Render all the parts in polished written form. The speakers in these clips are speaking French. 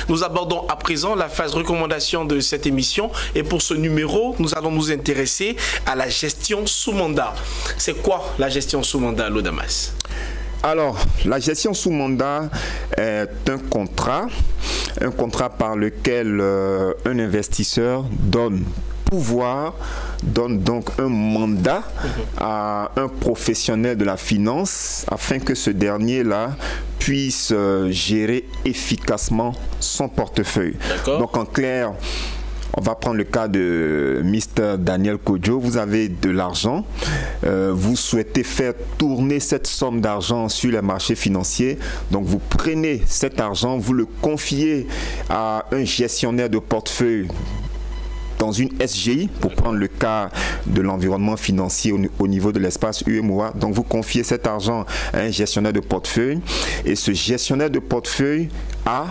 Nous abordons à présent la phase recommandation de cette émission et pour ce numéro, nous allons nous intéresser à la gestion sous mandat. C'est quoi la gestion sous mandat, Lodamas? Alors, la gestion sous mandat est un contrat par lequel un investisseur donne donc un mandat à un professionnel de la finance afin que ce dernier-là puisse gérer efficacement son portefeuille. Donc en clair, on va prendre le cas de Mr. Daniel Kodjo. Vous avez de l'argent, vous souhaitez faire tourner cette somme d'argent sur les marchés financiers. Donc vous prenez cet argent, vous le confiez à un gestionnaire de portefeuille dans une SGI, pour prendre le cas de l'environnement financier au niveau de l'espace UEMOA. Donc vous confiez cet argent à un gestionnaire de portefeuille et ce gestionnaire de portefeuille a,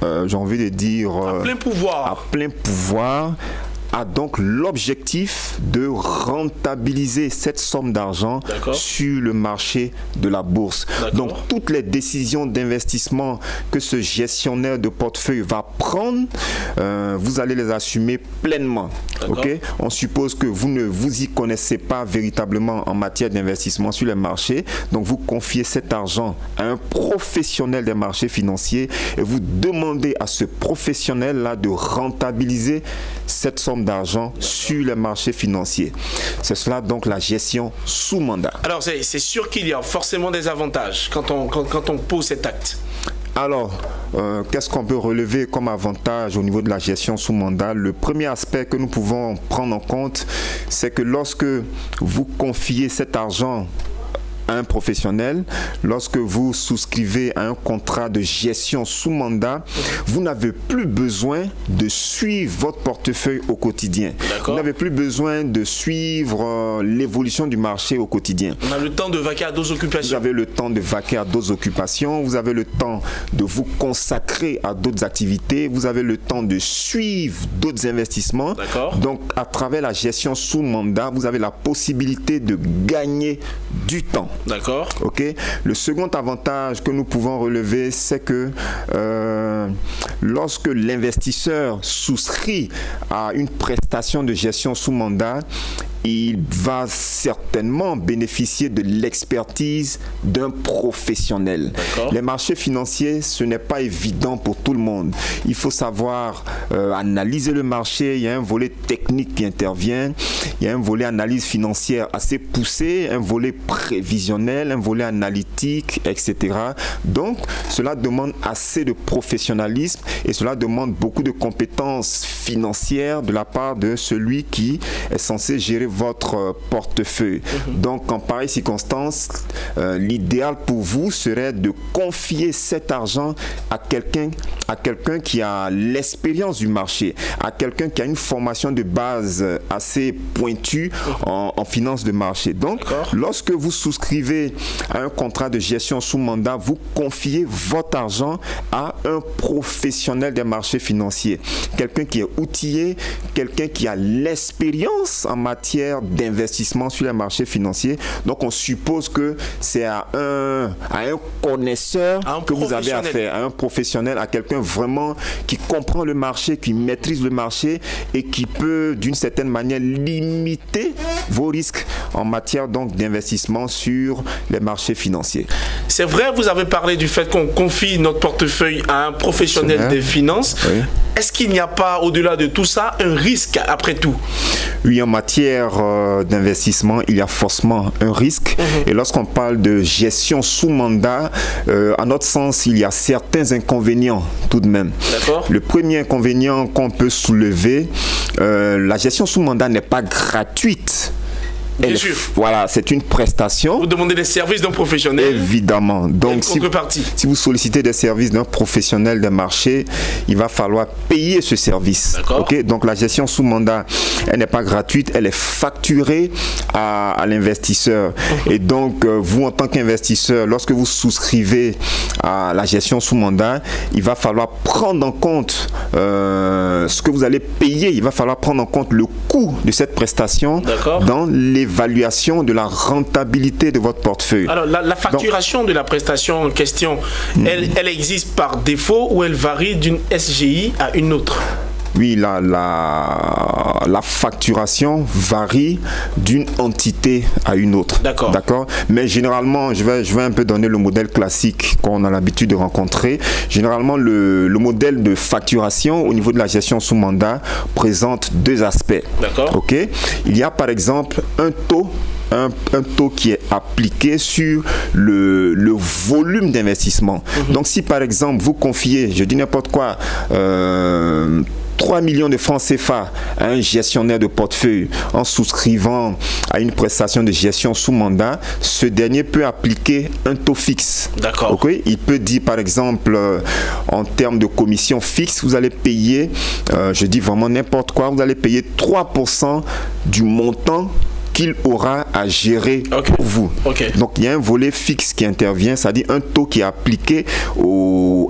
j'ai envie de dire, à plein pouvoir, a donc l'objectif de rentabiliser cette somme d'argent sur le marché de la bourse. Donc toutes les décisions d'investissement que ce gestionnaire de portefeuille va prendre, vous allez les assumer pleinement. On suppose que vous ne vous y connaissez pas véritablement en matière d'investissement sur les marchés, donc vous confiez cet argent à un professionnel des marchés financiers et vous demandez à ce professionnel-là de rentabiliser cette somme d'argent sur les marchés financiers. C'est cela donc la gestion sous mandat. Alors c'est sûr qu'il y a forcément des avantages quand on pose cet acte. Alors, qu'est-ce qu'on peut relever comme avantage au niveau de la gestion sous mandat? Le premier aspect que nous pouvons prendre en compte, c'est que lorsque vous confiez cet argent à un professionnel, lorsque vous souscrivez à un contrat de gestion sous mandat, vous n'avez plus besoin de suivre votre portefeuille au quotidien. Vous n'avez plus besoin de suivre l'évolution du marché au quotidien. On a le temps de vaquer à d'autres occupations. Vous avez le temps de vaquer à d'autres occupations, vous avez le temps de vous consacrer à d'autres activités, vous avez le temps de suivre d'autres investissements. Donc, à travers la gestion sous mandat, vous avez la possibilité de gagner du temps. Le second avantage que nous pouvons relever, c'est que lorsque l'investisseur souscrit à une prestation de gestion sous mandat, il va certainement bénéficier de l'expertise d'un professionnel. Les marchés financiers, ce n'est pas évident pour tout le monde. Il faut savoir analyser le marché. Il y a un volet technique qui intervient. Il y a un volet analyse financière assez poussé, un volet prévisionnel, un volet analytique, etc. Donc, cela demande assez de professionnalisme et cela demande beaucoup de compétences financières de la part de celui qui est censé gérer votre portefeuille. Donc, en pareille circonstance, l'idéal pour vous serait de confier cet argent à quelqu'un qui a l'expérience du marché, à quelqu'un qui a une formation de base assez pointue en finance de marché. Donc, lorsque vous souscrivez à un contrat de gestion sous mandat, vous confiez votre argent à un professionnel des marchés financiers, quelqu'un qui est outillé, quelqu'un qui a l'expérience en matière d'investissement sur les marchés financiers. Donc on suppose que c'est à un connaisseur que vous avez affaire, à un professionnel, à quelqu'un vraiment qui comprend le marché, qui maîtrise le marché et qui peut d'une certaine manière limiter vos risques en matière donc d'investissement sur les marchés financiers. C'est vrai, vous avez parlé du fait qu'on confie notre portefeuille à un professionnel des finances. Est-ce qu'il n'y a pas, au-delà de tout ça, un risque après tout? Oui, en matière d'investissement, il y a forcément un risque. Et lorsqu'on parle de gestion sous mandat, à notre sens, il y a certains inconvénients tout de même. Le premier inconvénient qu'on peut soulever, la gestion sous mandat n'est pas gratuite. Voilà, c'est une prestation. Vous demandez des services d'un professionnel. Évidemment. Donc, si vous sollicitez des services d'un professionnel des marchés, il va falloir payer ce service. Donc, la gestion sous mandat, elle n'est pas gratuite, elle est facturée à l'investisseur. Et donc, vous, en tant qu'investisseur, lorsque vous souscrivez à la gestion sous mandat, il va falloir prendre en compte ce que vous allez payer. Il va falloir prendre en compte le coût de cette prestation dans l'évaluation de la rentabilité de votre portefeuille. Alors, la facturation de la prestation en question, elle existe par défaut ou elle varie d'une SGI à une autre? Oui, la facturation varie d'une entité à une autre. D'accord. Mais généralement, je vais un peu donner le modèle classique qu'on a l'habitude de rencontrer. Généralement, le modèle de facturation au niveau de la gestion sous mandat présente deux aspects. D'accord. OK? Il y a par exemple un taux qui est appliqué sur le volume d'investissement. Donc si par exemple vous confiez, je dis n'importe quoi, 3 millions de francs CFA à un gestionnaire de portefeuille en souscrivant à une prestation de gestion sous mandat, ce dernier peut appliquer un taux fixe. D'accord. Okay? Il peut dire par exemple en termes de commission fixe, vous allez payer, je dis vraiment n'importe quoi, vous allez payer 3% du montant qu'il aura à gérer pour vous. Donc il y a un volet fixe qui intervient, c'est-à-dire un taux qui est appliqué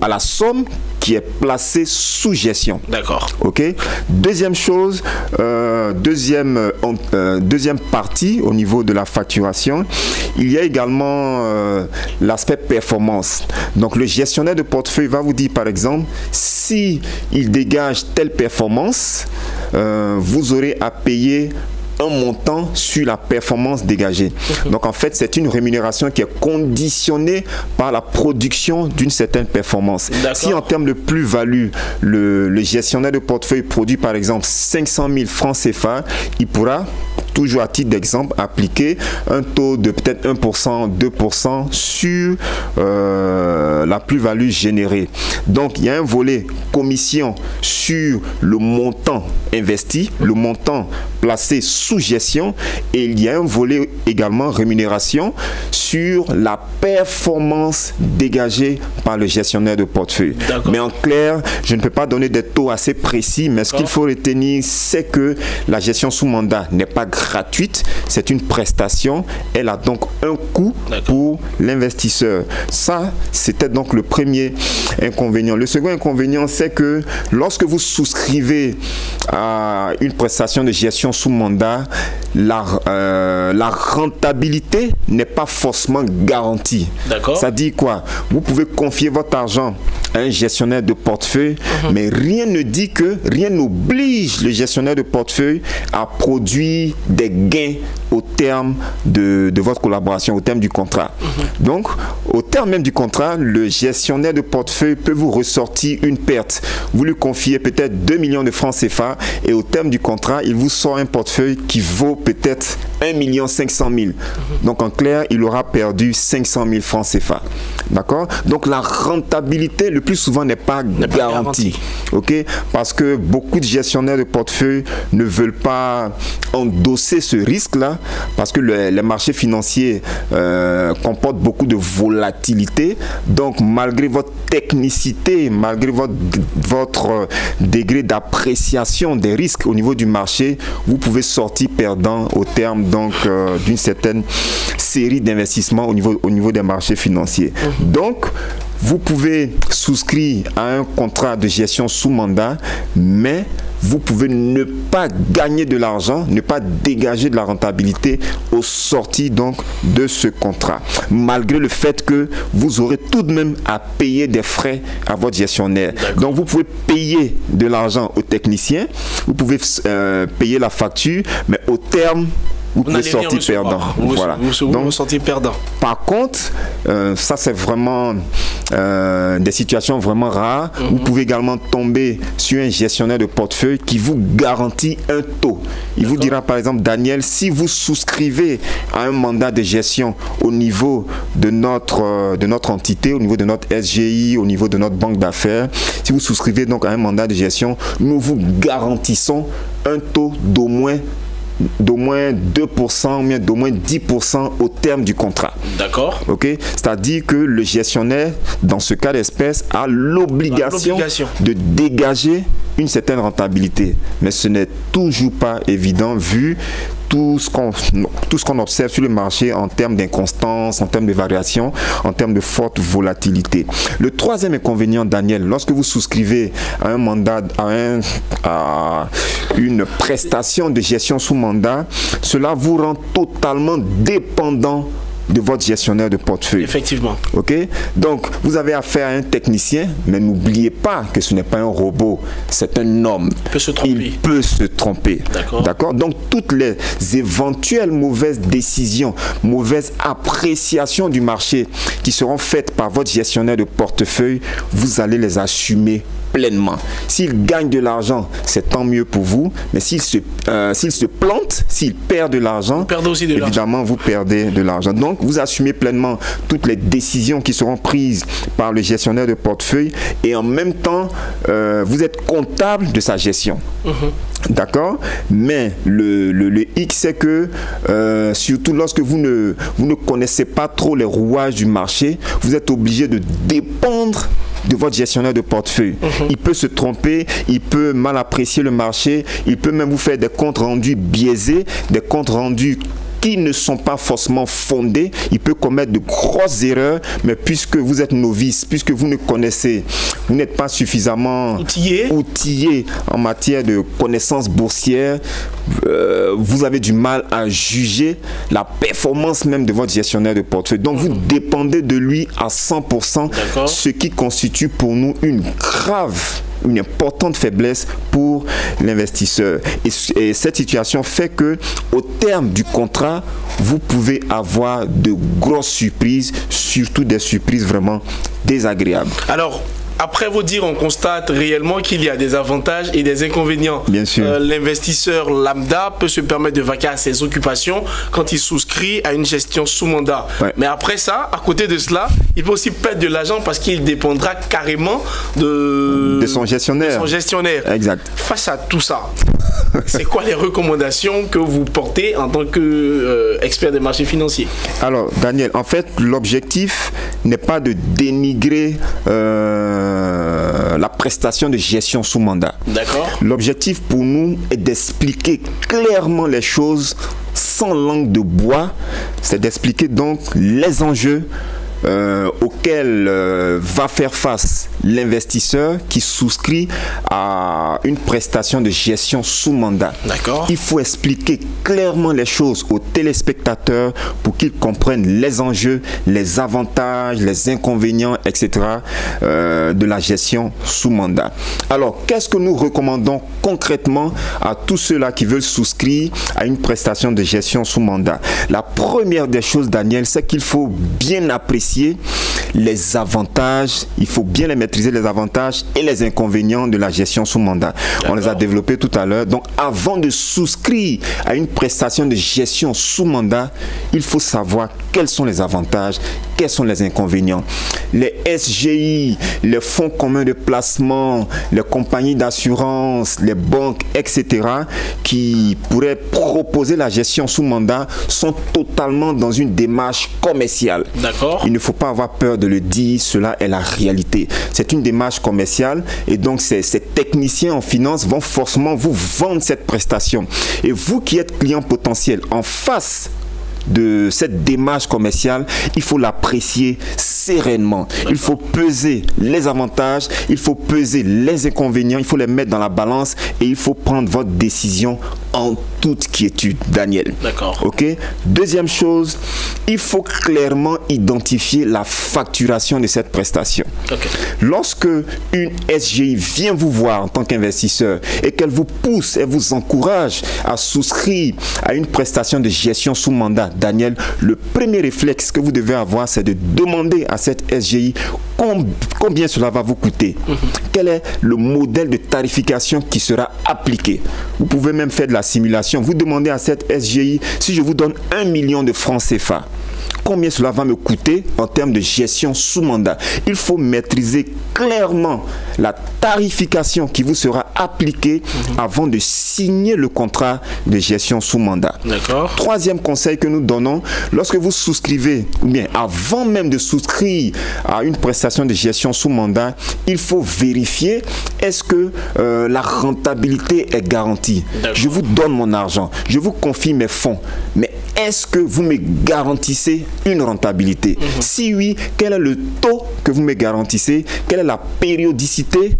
à la somme qui est placée sous gestion. D'accord. OK. Deuxième chose, deuxième partie au niveau de la facturation, il y a également l'aspect performance. Donc le gestionnaire de portefeuille va vous dire par exemple, si il dégage telle performance, vous aurez à payer un montant sur la performance dégagée. Donc en fait, c'est une rémunération qui est conditionnée par la production d'une certaine performance. Si en termes de plus-value, le gestionnaire de portefeuille produit par exemple 500 000 francs CFA, il pourra, toujours à titre d'exemple, appliquer un taux de peut-être 1%, 2% sur la plus-value générée. Donc il y a un volet commission sur le montant investi, le montant placé sous gestion, et il y a un volet également rémunération sur la performance dégagée par le gestionnaire de portefeuille. Mais en clair, je ne peux pas donner des taux assez précis, mais ce qu'il faut retenir, c'est que la gestion sous mandat n'est pas gratuite, c'est une prestation, elle a donc un coût pour l'investisseur. Ça, c'était donc le premier inconvénient. Le second inconvénient, c'est que lorsque vous souscrivez à une prestation de gestion sous mandat, la rentabilité n'est pas forcément garantie. Ça dit quoi? Vous pouvez confier votre argent à un gestionnaire de portefeuille, mais rien n'oblige le gestionnaire de portefeuille à produire des gains au terme de votre collaboration, au terme du contrat. Donc, au terme même du contrat, le gestionnaire de portefeuille peut vous ressortir une perte. Vous lui confiez peut-être 2 millions de francs CFA et au terme du contrat, il vous sort un portefeuille qui vaut peut-être 1 500 000. Donc, en clair, il aura perdu 500 000 francs CFA. D'accord? Donc, la rentabilité, le plus souvent, n'est pas garantie. OK? Parce que beaucoup de gestionnaires de portefeuille ne veulent pas endosser ce risque-là, parce que les marchés financiers comportent beaucoup de volatilité. Donc, malgré votre technicité, malgré votre degré d'appréciation des risques au niveau du marché, vous pouvez sortir perdant au terme donc d'une certaine série d'investissements au niveau des marchés financiers. Donc, vous pouvez souscrire à un contrat de gestion sous mandat, mais vous pouvez ne pas gagner de l'argent, ne pas dégager de la rentabilité au sorti donc de ce contrat, malgré le fait que vous aurez tout de même à payer des frais à votre gestionnaire. Donc vous pouvez payer de l'argent au technicien, vous pouvez payer la facture, mais au terme, vous pouvez sortir perdant. Vous sortir perdant. Par contre, ça c'est vraiment des situations vraiment rares. Vous pouvez également tomber sur un gestionnaire de portefeuille qui vous garantit un taux. Il vous dira par exemple, Daniel, si vous souscrivez à un mandat de gestion au niveau de notre entité, au niveau de notre SGI, au niveau de notre banque d'affaires, si vous souscrivez donc à un mandat de gestion, nous vous garantissons un taux d'au moins 2% ou bien d'au moins 10% au terme du contrat. D'accord. OK? C'est-à-dire que le gestionnaire, dans ce cas d'espèce, a l'obligation de dégager une certaine rentabilité. Mais ce n'est toujours pas évident vu tout ce qu'on observe sur le marché en termes d'inconstance, en termes de variation, en termes de forte volatilité. Le troisième inconvénient, Daniel, lorsque vous souscrivez à un mandat, à une prestation de gestion sous mandat, cela vous rend totalement dépendant de votre gestionnaire de portefeuille. Effectivement. Ok? Donc, vous avez affaire à un technicien, mais n'oubliez pas que ce n'est pas un robot, c'est un homme. Il peut se tromper. Il peut se tromper. D'accord? Donc, toutes les éventuelles mauvaises décisions, mauvaises appréciations du marché qui seront faites par votre gestionnaire de portefeuille, vous allez les assumer pleinement. S'il gagne de l'argent, c'est tant mieux pour vous, mais s'il se plante, s'il perd de l'argent, évidemment, vous perdez de l'argent. Donc, vous assumez pleinement toutes les décisions qui seront prises par le gestionnaire de portefeuille et en même temps, vous êtes comptable de sa gestion. D'accord? Mais le hic, c'est que, surtout lorsque vous ne connaissez pas trop les rouages du marché, vous êtes obligé de dépendre de votre gestionnaire de portefeuille. Il peut se tromper, il peut mal apprécier le marché, il peut même vous faire des comptes rendus biaisés, des comptes rendus qui ne sont pas forcément fondés. Il peut commettre de grosses erreurs, mais puisque vous êtes novice, puisque vous ne connaissez, vous n'êtes pas suffisamment outillé en matière de connaissances boursières, vous avez du mal à juger la performance même de votre gestionnaire de portefeuille. Donc, vous dépendez de lui à 100%, ce qui constitue pour nous une importante faiblesse pour l'investisseur. Et cette situation fait que, au terme du contrat, vous pouvez avoir de grosses surprises, surtout des surprises vraiment désagréables. Alors, après vous dire, on constate réellement qu'il y a des avantages et des inconvénients. Bien sûr. L'investisseur lambda peut se permettre de vaquer à ses occupations quand il souscrit à une gestion sous mandat. Ouais. Mais après ça, à côté de cela, il peut aussi perdre de l'argent parce qu'il dépendra carrément de son gestionnaire. Exact. Face à tout ça, c'est quoi les recommandations que vous portez en tant qu'expert des marchés financiers? Alors, Daniel, en fait, l'objectif n'est pas de dénigrer la prestation de gestion sous mandat. D'accord. L'objectif pour nous est d'expliquer clairement les choses sans langue de bois. C'est d'expliquer donc les enjeux auquel va faire face l'investisseur qui souscrit à une prestation de gestion sous mandat. D'accord. Il faut expliquer clairement les choses aux téléspectateurs pour qu'ils comprennent les enjeux, les avantages, les inconvénients, etc. De la gestion sous mandat. Alors, qu'est-ce que nous recommandons concrètement à tous ceux-là qui veulent souscrire à une prestation de gestion sous mandat? La première des choses, Daniel, c'est qu'il faut bien apprécier les avantages, il faut bien les maîtriser, les avantages et les inconvénients de la gestion sous mandat. On les a développés tout à l'heure. Donc, avant de souscrire à une prestation de gestion sous mandat, il faut savoir quels sont les avantages, quels sont les inconvénients. Les SGI, les fonds communs de placement, les compagnies d'assurance, les banques, etc., qui pourraient proposer la gestion sous mandat sont totalement dans une démarche commerciale. D'accord. Il ne faut pas avoir peur de le dire, cela est la réalité. C'est une démarche commerciale et donc ces techniciens en finance vont forcément vous vendre cette prestation. Et vous qui êtes client potentiel en face de cette démarche commerciale, il faut l'apprécier sereinement. Il faut peser les avantages, il faut peser les inconvénients, il faut les mettre dans la balance et il faut prendre votre décision en toute quiétude, Daniel. D'accord. Ok. Deuxième chose, il faut clairement identifier la facturation de cette prestation. Okay. Lorsque une SGI vient vous voir en tant qu'investisseur et qu'elle vous pousse et vous encourage à souscrire à une prestation de gestion sous mandat, Daniel, le premier réflexe que vous devez avoir, c'est de demander à cette SGI combien cela va vous coûter. Quel est le modèle de tarification qui sera appliqué. Vous pouvez même faire de la simulation. Vous demandez à cette SGI, si je vous donne 1 million de francs CFA, combien cela va me coûter en termes de gestion sous mandat. Il faut maîtriser clairement la tarification qui vous sera appliquée avant de signer le contrat de gestion sous mandat. D'accord. Troisième conseil que nous donnons, lorsque vous souscrivez, ou bien avant même de souscrire à une prestation de gestion sous mandat, il faut vérifier est-ce que la rentabilité est garantie? Je vous donne mon argent, je vous confie mes fonds, mais est-ce que vous me garantissez une rentabilité? Si oui, quel est le taux que vous me garantissez? Quelle est la périodicité?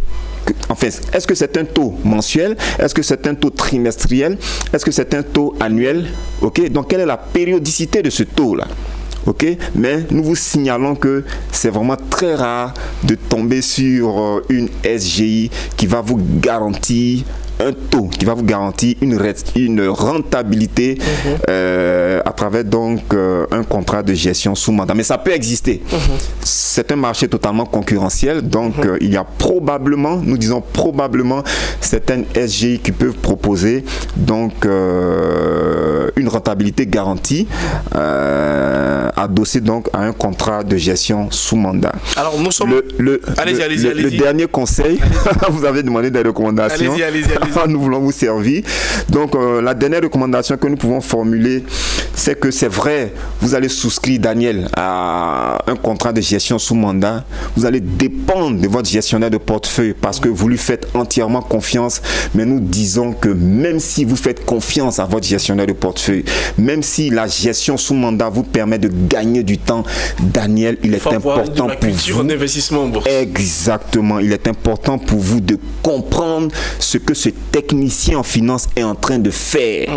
Enfin, est-ce que c'est un taux mensuel? Est-ce que c'est un taux trimestriel? Est-ce que c'est un taux annuel? Ok, donc quelle est la périodicité de ce taux-là? Ok, mais nous vous signalons que c'est vraiment très rare de tomber sur une SGI qui va vous garantir un taux, qui va vous garantir une rentabilité à travers donc un contrat de gestion sous mandat. Mais ça peut exister. C'est un marché totalement concurrentiel, donc il y a probablement, nous disons probablement, certaines SGI qui peuvent proposer donc une rentabilité garantie adossée donc à un contrat de gestion sous mandat. Alors nous sommes... Le dernier conseil, vous avez demandé des recommandations. Allez-y. Nous voulons vous servir. Donc, la dernière recommandation que nous pouvons formuler, c'est que c'est vrai, vous allez souscrire, Daniel, à un contrat de gestion sous mandat. Vous allez dépendre de votre gestionnaire de portefeuille parce que vous lui faites entièrement confiance. Mais nous disons que même si vous faites confiance à votre gestionnaire de portefeuille, même si la gestion sous mandat vous permet de gagner du temps, Daniel, il est important pour vous. En investissement en bourse. Exactement. Il est important pour vous de comprendre ce que ce technicien en finance est en train de faire.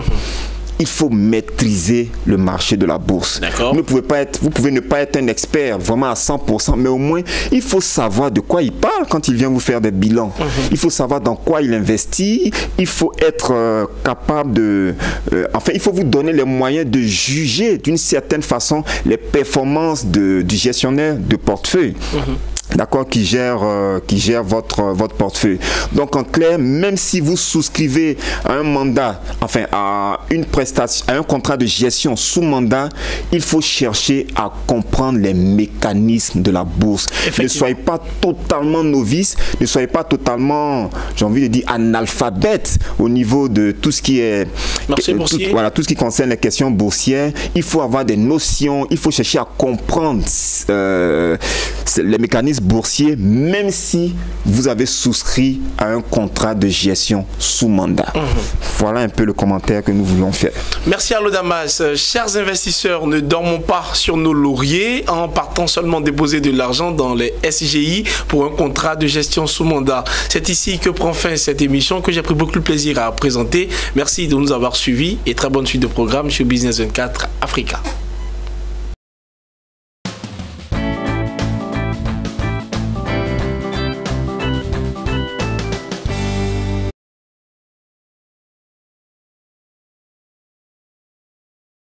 Il faut maîtriser le marché de la bourse. Vous pouvez ne pas être un expert vraiment à 100%, mais au moins, il faut savoir de quoi il parle quand il vient vous faire des bilans. Il faut savoir dans quoi il investit. Il faut être capable de... enfin, il faut vous donner les moyens de juger d'une certaine façon les performances du gestionnaire de portefeuille. D'accord, qui gère votre portefeuille. Donc en clair, même si vous souscrivez à un mandat, enfin à une prestation, à un contrat de gestion sous mandat, il faut chercher à comprendre les mécanismes de la bourse. Ne soyez pas totalement novice, ne soyez pas totalement, j'ai envie de dire, analphabète au niveau de tout ce qui est marché boursier. Voilà, tout ce qui concerne les questions boursières. Il faut avoir des notions, il faut chercher à comprendre les mécanismes boursier, même si vous avez souscrit à un contrat de gestion sous mandat. Voilà un peu le commentaire que nous voulons faire. Merci Arnaud Damas. Chers investisseurs, ne dormons pas sur nos lauriers en partant seulement déposer de l'argent dans les SGI pour un contrat de gestion sous mandat. C'est ici que prend fin cette émission que j'ai pris beaucoup de plaisir à présenter. Merci de nous avoir suivis et très bonne suite de programme sur Business 24 Africa.